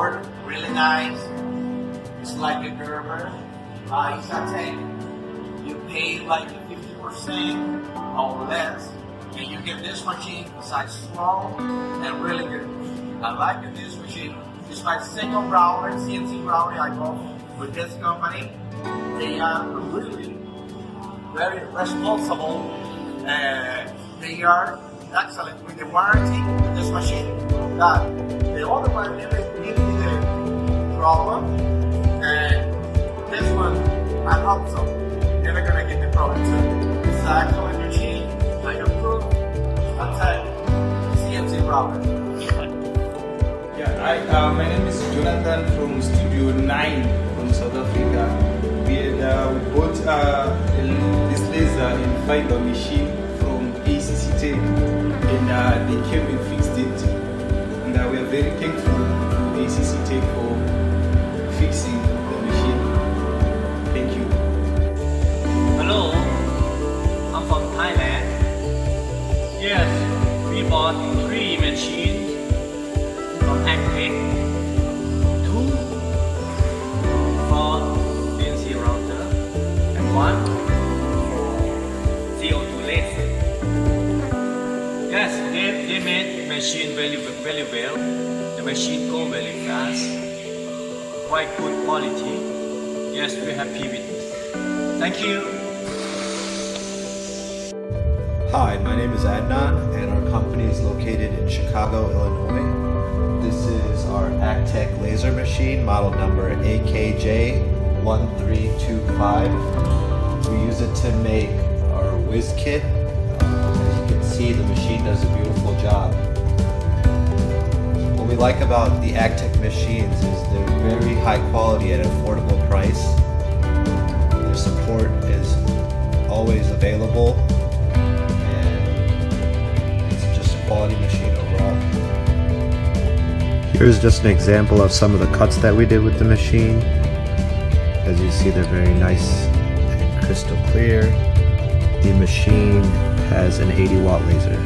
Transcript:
work really nice. It's like a Gerber. It's Acctek. You pay like 50% or less, and you get this machine besides small and really good. I like this machine. It's my single router, CNC router I bought with this company. They are really very responsible and they are excellent with the warranty with this machine. That the other one never gave me the problem, and this one I hope so. Never gonna get the problem too. It's an excellent machine. I approve. Acctek CNC router. Yeah, my name is Jinan from Studio 9 from South Africa. We bought this laser and fiber machine from Acctek, and they came and fixed it. And we are very thankful to Acctek for fixing the machine. Thank you. Hello, I'm from Thailand. Yes, we bought 3 machines from Acctek. 2 for CNC router and 1 for CO2 laser. Yes, they made machine very well. The machine go very fast, quite good quality. Yes, we're happy with this. Thank you. Hi, my name is Adnan, and our company is located in Chicago, Illinois. This is our Acctek laser machine, model number AKJ1325. We use it to make our whiz kit. As you can see, the machine does a beautiful job. What we like about the Acctek machines is they're very high quality at an affordable price. Their support is always available, and it's just a quality machine overall. Here's just an example of some of the cuts that we did with the machine. As you see, they're very nice and crystal clear. The machine has an 80-watt laser.